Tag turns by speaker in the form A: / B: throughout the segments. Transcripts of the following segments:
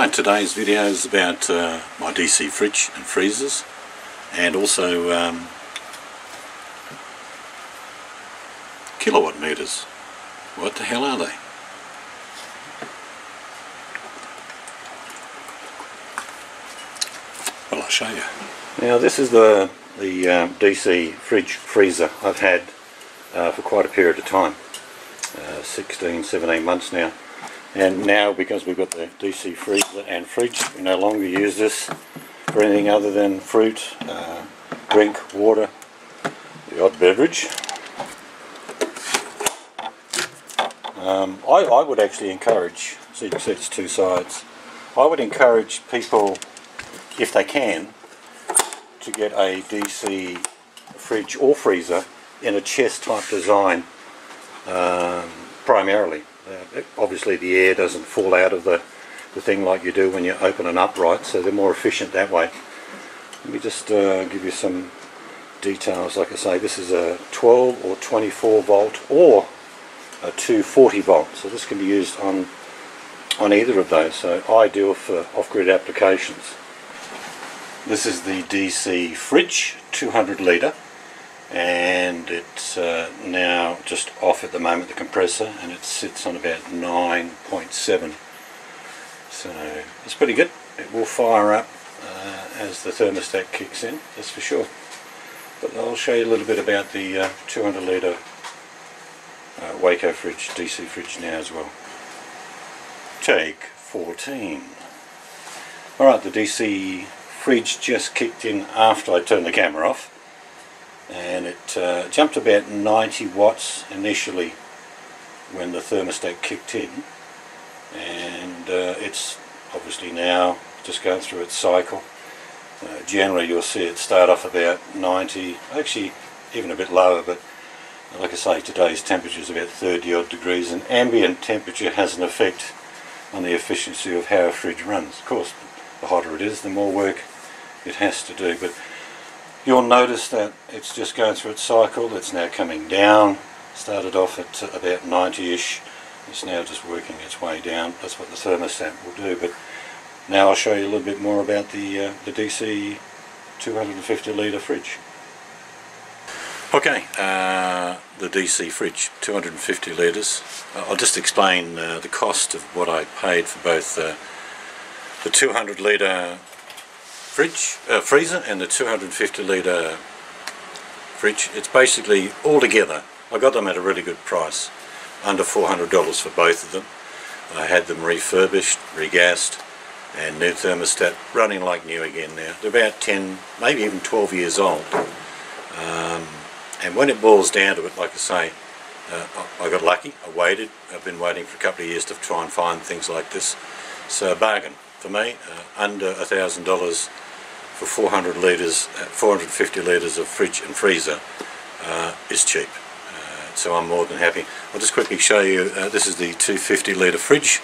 A: Right, today's video is about my DC fridge and freezers, and also kilowatt meters. What the hell are they? Well, I'll show you. Now this is the DC fridge freezer I've had for quite a period of time, 16-17 months now. And now, because we've got the DC freezer and fridge, we no longer use this for anything other than fruit, drink, water, the odd beverage. I would actually encourage, so you can see it's two sides, I would encourage people, if they can, to get a DC fridge or freezer in a chest type design primarily. Obviously the air doesn't fall out of the thing like you do when you open an upright, so they're more efficient that way. Let me just give you some details. Like I say, this is a 12 or 24 volt or a 240 volt, so this can be used on either of those, so ideal for off-grid applications. This is the DC fridge, 200 litre, and it's now just off at the moment, the compressor, and it sits on about 9.7, so it's pretty good. It will fire up as the thermostat kicks in, that's for sure. But I'll show you a little bit about the 200 litre Waco fridge, DC fridge now as well. Take 14. Alright, the DC fridge just kicked in after I turned the camera off, and it jumped about 90 watts initially when the thermostat kicked in, and it's obviously now just going through its cycle. Generally you'll see it start off about 90, actually even a bit lower, but like I say, today's temperature is about 30 odd degrees, and ambient temperature has an effect on the efficiency of how a fridge runs. Of course, the hotter it is, the more work it has to do, but you'll notice that it's just going through its cycle. It's now coming down. Started off at about 90ish. It's now just working its way down. That's what the thermostat will do. But now I'll show you a little bit more about the DC 250 litre fridge. Okay, the DC fridge, 250 litres. I'll just explain the cost of what I paid for both the 200 litre freezer and the 250 litre fridge. It's basically all together. I got them at a really good price, under $400 for both of them. I had them refurbished, regassed, and new thermostat, running like new again now. They're about 10, maybe even 12 years old. And when it boils down to it, like I say, I got lucky. I waited. I've been waiting for a couple of years to try and find things like this. So a bargain for me, under $1,000 for 400 litres, 450 litres of fridge and freezer is cheap. So I'm more than happy. I'll just quickly show you, this is the 250 litre fridge,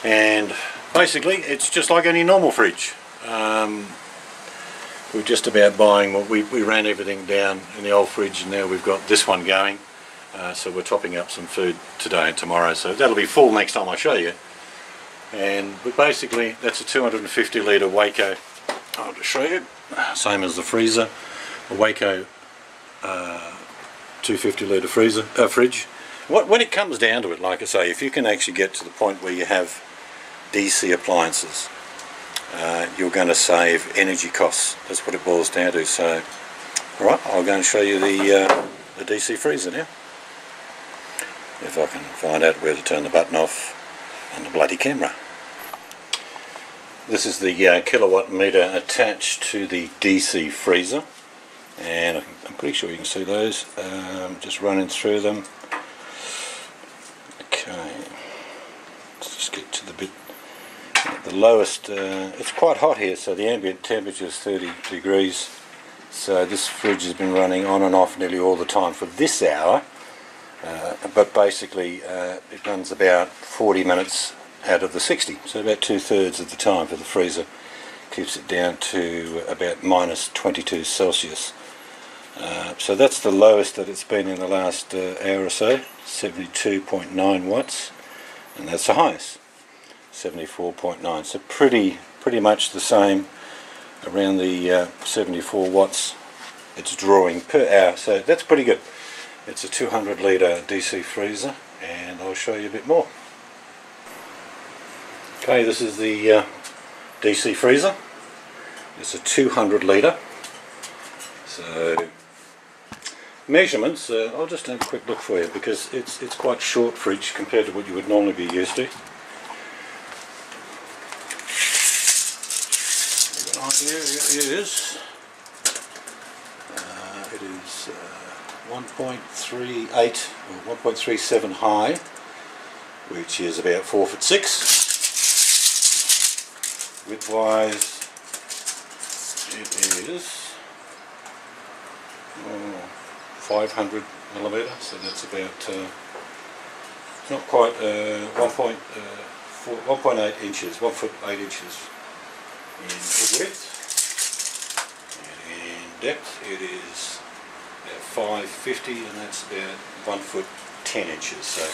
A: and basically it's just like any normal fridge. We're just about buying what we ran everything down in the old fridge, and now we've got this one going. So we're topping up some food today and tomorrow, so that'll be full next time I show you. But basically that's a 250 litre Waco. I'll just show you, same as the freezer, a Waco 250 litre fridge. When it comes down to it, like I say, if you can actually get to the point where you have DC appliances, you're going to save energy costs. That's what it boils down to. So, alright, I'll go and show you the DC freezer now. If I can find out where to turn the button off on the bloody camera. This is the kilowatt meter attached to the DC freezer, and I'm pretty sure you can see those, just running through them. Okay, let's just get to the bit. The lowest, it's quite hot here, so the ambient temperature is 30 degrees, so this fridge has been running on and off nearly all the time for this hour, but basically it runs about 40 minutes out of the 60, so about 2/3 of the time for the freezer. Keeps it down to about minus 22 Celsius. So that's the lowest that it's been in the last hour or so, 72.9 watts, and that's the highest. 74.9. So pretty much the same, around the 74 watts it's drawing per hour. So that's pretty good. It's a 200 litre DC freezer, and I'll show you a bit more. Okay, this is the DC freezer. It's a 200 litre. So measurements, I'll just have a quick look for you, because it's quite short fridge compared to what you would normally be used to. Give an idea, it is 1.38 or 1.37 high, which is about 4'6". Width-wise, it is 500 millimetre, so that's about not quite 1.8 inches, 1 foot 8 inches in width, and in depth it is about 550, and that's about 1 foot 10 inches. So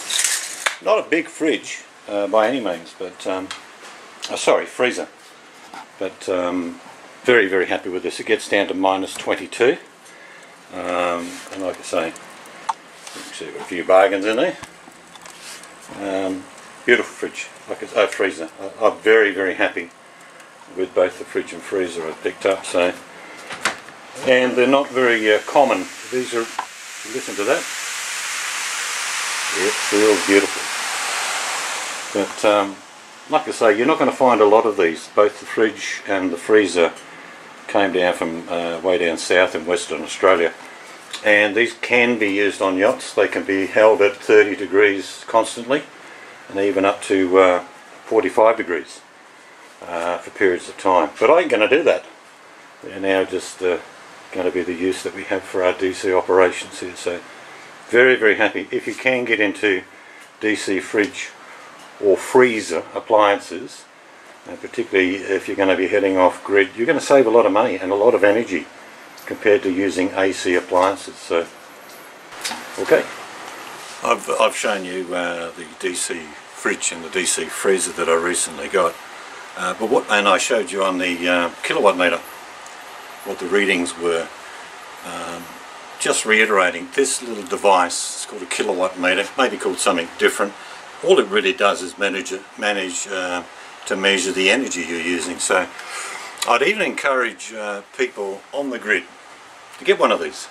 A: not a big fridge by any means, but sorry, freezer. But very happy with this. It gets down to -22. And like I say, you can see a few bargains in there. Beautiful fridge, freezer. I'm very happy with both the fridge and freezer I've picked up. So, and they're not very common. These are, listen to that. It feels beautiful. But like I say, you're not going to find a lot of these. Both the fridge and the freezer came down from way down south in Western Australia, and these can be used on yachts. They can be held at 30 degrees constantly, and even up to 45 degrees for periods of time. But I ain't going to do that. They're now just going to be the use that we have for our DC operations here. So very happy. If you can get into DC fridge or freezer appliances, and particularly if you're going to be heading off grid, you're going to save a lot of money and a lot of energy compared to using AC appliances. So, okay, I've shown you the DC fridge and the DC freezer that I recently got, and I showed you on the kilowatt meter what the readings were. Just reiterating, this little device, it's called a kilowatt meter, maybe called something different. All it really does is manage to measure the energy you're using. So I'd even encourage people on the grid to get one of these.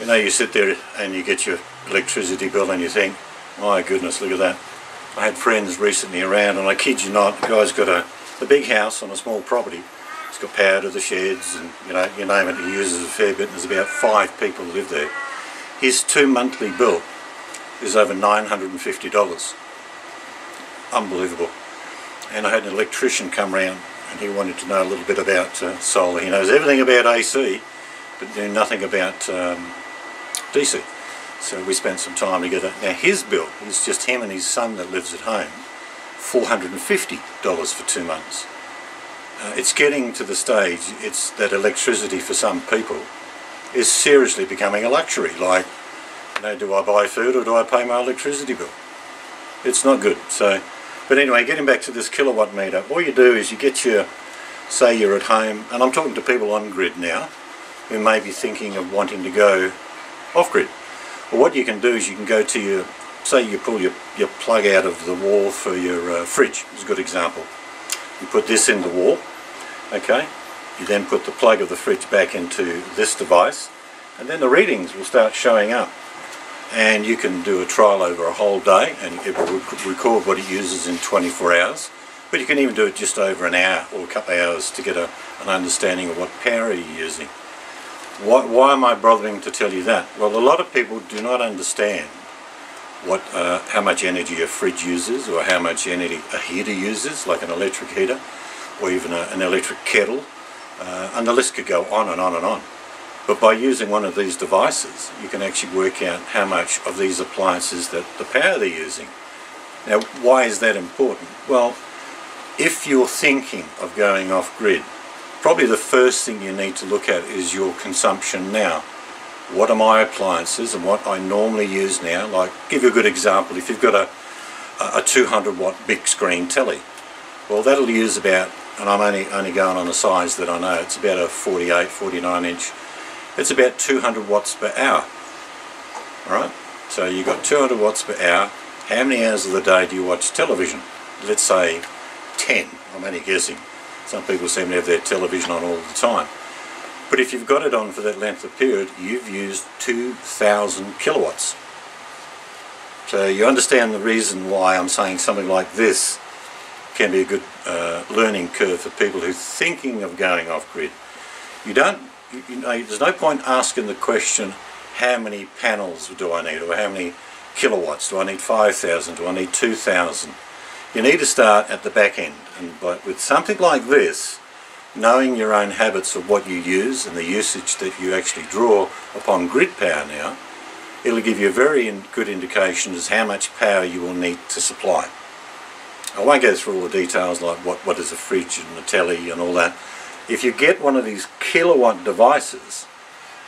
A: You know, you sit there and you get your electricity bill and you think, my goodness, look at that. I had friends recently around, and I kid you not, the guy's got a big house on a small property. He's got power to the sheds, and you know, you name it, he uses a fair bit, and there's about 5 people who live there. His 2 monthly bill is over $950. Unbelievable. And I had an electrician come round, and he wanted to know a little bit about solar. He knows everything about AC, but knew nothing about DC. So we spent some time together. Now his bill is just him and his son that lives at home, $450 for 2 months. It's getting to the stage, it's that electricity for some people is seriously becoming a luxury. Like, you know, do I buy food or do I pay my electricity bill? It's not good. So, but anyway, getting back to this kilowatt meter, all you do is you get your, say you're at home, and I'm talking to people on grid now who may be thinking of wanting to go off grid. Well, what you can do is you can go to your, say you pull your plug out of the wall for your fridge, is a good example. You put this in the wall, okay, you then put the plug of the fridge back into this device, and then the readings will start showing up. And you can do a trial over a whole day, and it will record what it uses in 24 hours. But you can even do it just over an hour or a couple of hours to get an understanding of what power you're using. Why am I bothering to tell you that? Well, a lot of people do not understand how much energy a fridge uses, or how much energy a heater uses, like an electric heater, or even an electric kettle, and the list could go on and on and on. But by using one of these devices, you can actually work out how much of these appliances, that the power they're using. Now, why is that important? Well, if you're thinking of going off grid, probably the first thing you need to look at is your consumption now. What are my appliances and what I normally use now? Like, give you a good example, if you've got a 200 watt big screen telly. Well, that'll use about, and I'm only going on the size that I know, it's about a 48, 49 inch. It's about 200 watts per hour. Alright, so you've got 200 watts per hour. How many hours of the day do you watch television? Let's say 10, I'm only guessing. Some people seem to have their television on all the time. But if you've got it on for that length of period, you've used 2,000 kilowatts. So you understand the reason why I'm saying something like this can be a good learning curve for people who are thinking of going off grid. You know, there's no point asking the question, how many panels do I need, or how many kilowatts? Do I need 5,000? Do I need 2,000? You need to start at the back end, and with something like this, knowing your own habits of what you use and the usage that you actually draw upon grid power now, it'll give you a very good indication as how much power you will need to supply. I won't go through all the details like what is a fridge and a telly and all that. If you get one of these kilowatt devices,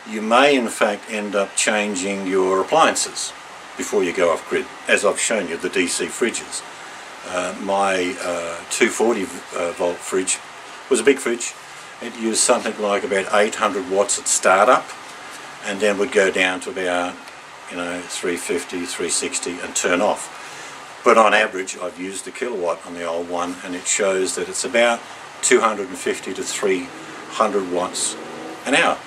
A: you may in fact end up changing your appliances before you go off grid, as I've shown you the DC fridges. My 240 volt fridge was a big fridge. It used something like about 800 watts at startup, and then would go down to about 350, 360 and turn off. But on average I've used a kilowatt on the old one, and it shows that it's about 250 to 300 watts an hour.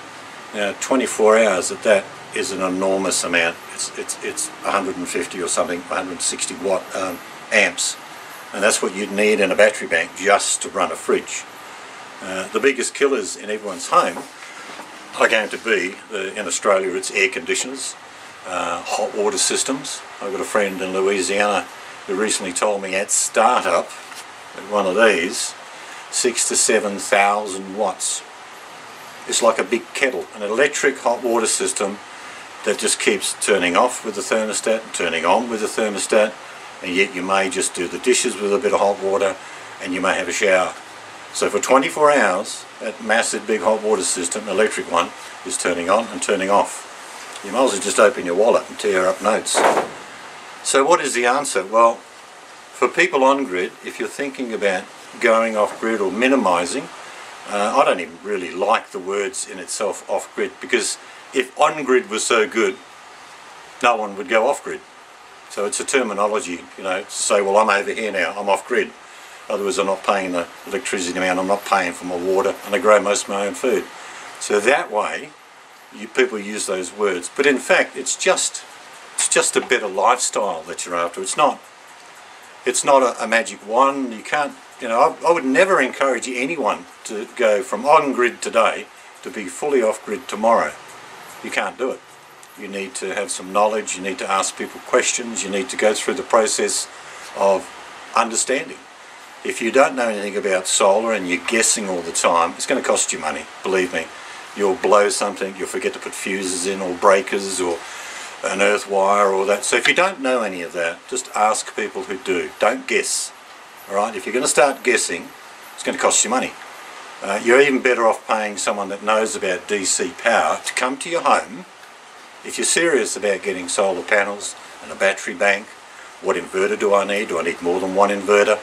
A: Now 24 hours at that is an enormous amount. It's 150 or something, 160 watt amps, and that's what you'd need in a battery bank just to run a fridge. The biggest killers in everyone's home are going to be, in Australia it's air conditioners, hot water systems. I've got a friend in Louisiana who recently told me at startup, at one of these, 6,000 to 7,000 watts. It's like a big kettle, an electric hot water system that just keeps turning off with the thermostat and turning on with the thermostat, and yet you may just do the dishes with a bit of hot water and you may have a shower. So for 24 hours, that massive big hot water system, electric one, is turning on and turning off. You might as well just open your wallet and tear up notes. So what is the answer? Well, for people on grid, if you're thinking about going off grid or minimising, I don't even really like the words in itself, off grid, because if on grid was so good, no one would go off grid. So it's a terminology, to say, well, I'm over here now, I'm off grid. Otherwise I'm not paying the electricity amount, I'm not paying for my water, and I grow most of my own food. So that way, people use those words. But in fact, it's just a better lifestyle that you're after. It's not a magic wand. You can't, I would never encourage anyone to go from on grid today to be fully off grid tomorrow. You can't do it. You need to have some knowledge, you need to ask people questions, you need to go through the process of understanding. If you don't know anything about solar and you're guessing all the time, it's going to cost you money, believe me. You'll blow something, you'll forget to put fuses in or breakers or an earth wire or that. So if you don't know any of that, just ask people who do. Don't guess. Alright, if you're going to start guessing, it's going to cost you money. You're even better off paying someone that knows about DC power to come to your home. If you're serious about getting solar panels and a battery bank, what inverter do I need? Do I need more than one inverter?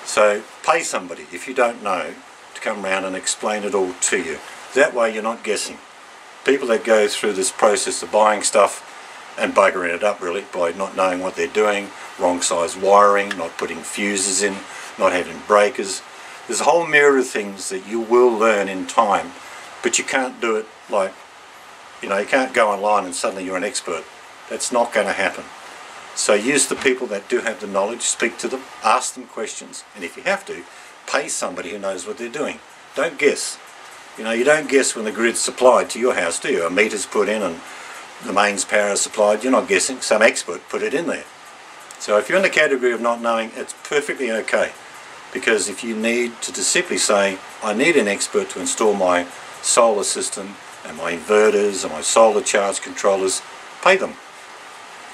A: So pay somebody, if you don't know, to come around and explain it all to you. That way you're not guessing. People that go through this process of buying stuff and buggering it up really by not knowing what they're doing, wrong size wiring, not putting fuses in, not having breakers. There's a whole myriad of things that you will learn in time, but you can't do it like, you can't go online and suddenly you're an expert. That's not going to happen. So use the people that do have the knowledge, speak to them, ask them questions, and if you have to, pay somebody who knows what they're doing. Don't guess. You don't guess when the grid's supplied to your house, do you? A meter's put in and the mains power is supplied. You're not guessing. Some expert put it in there. So if you're in the category of not knowing, it's perfectly okay. Because if you need to just simply say, I need an expert to install my solar system and my inverters and my solar charge controllers, pay them.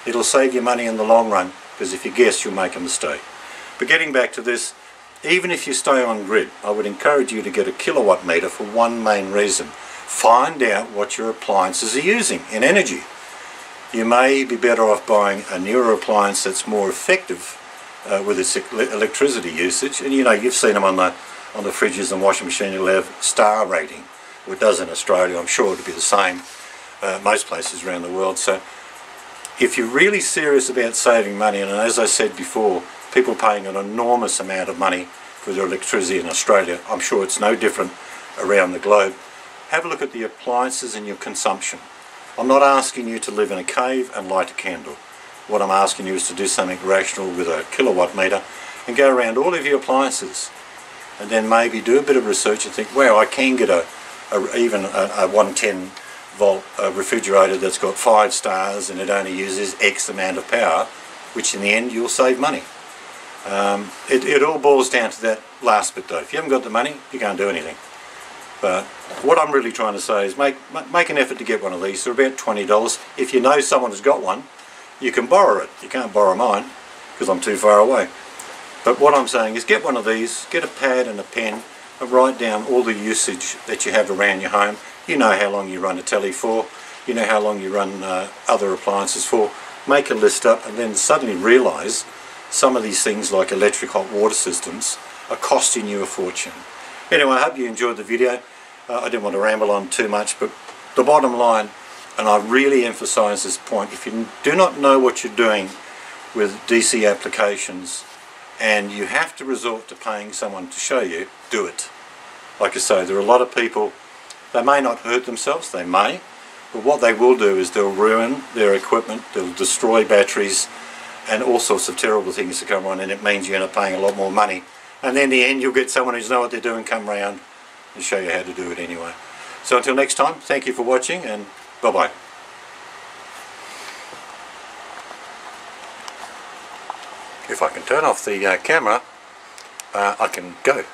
A: It'll save you money in the long run, because if you guess, you'll make a mistake. But getting back to this, even if you stay on grid, I would encourage you to get a kilowatt meter for one main reason. Find out what your appliances are using in energy. You may be better off buying a newer appliance that's more effective with its electricity usage. And you know, you've seen them on the fridges and washing machine. You'll have star rating. Well, it does in Australia. I'm sure it'll be the same most places around the world. So if you're really serious about saving money, and as I said before, people paying an enormous amount of money for their electricity in Australia, I'm sure it's no different around the globe. Have a look at the appliances and your consumption. I'm not asking you to live in a cave and light a candle. What I'm asking you is to do something rational with a kilowatt meter and go around all of your appliances and then maybe do a bit of research and think, wow, I can get even a 110 volt refrigerator that's got 5 stars and it only uses X amount of power, which in the end you'll save money. It all boils down to that last bit though. If you haven't got the money, you can't do anything. But what I'm really trying to say is make an effort to get one of these. They're about $20. If you know someone who's got one, you can borrow it. You can't borrow mine because I'm too far away. But what I'm saying is get one of these, get a pad and a pen and write down all the usage that you have around your home. You know how long you run a telly for, you know how long you run other appliances for. Make a list up and then suddenly realise some of these things like electric hot water systems are costing you a fortune. Anyway, I hope you enjoyed the video. I didn't want to ramble on too much, but the bottom line, and I really emphasise this point, if you do not know what you're doing with DC applications and you have to resort to paying someone to show you, do it. Like I say, there are a lot of people, they may not hurt themselves, they may, but what they will do is they'll ruin their equipment, they'll destroy batteries and all sorts of terrible things to come on, and it means you end up paying a lot more money. And then in the end you'll get someone who's know what they're doing come round and show you how to do it anyway. So until next time, thank you for watching and bye bye. If I can turn off the camera, I can go.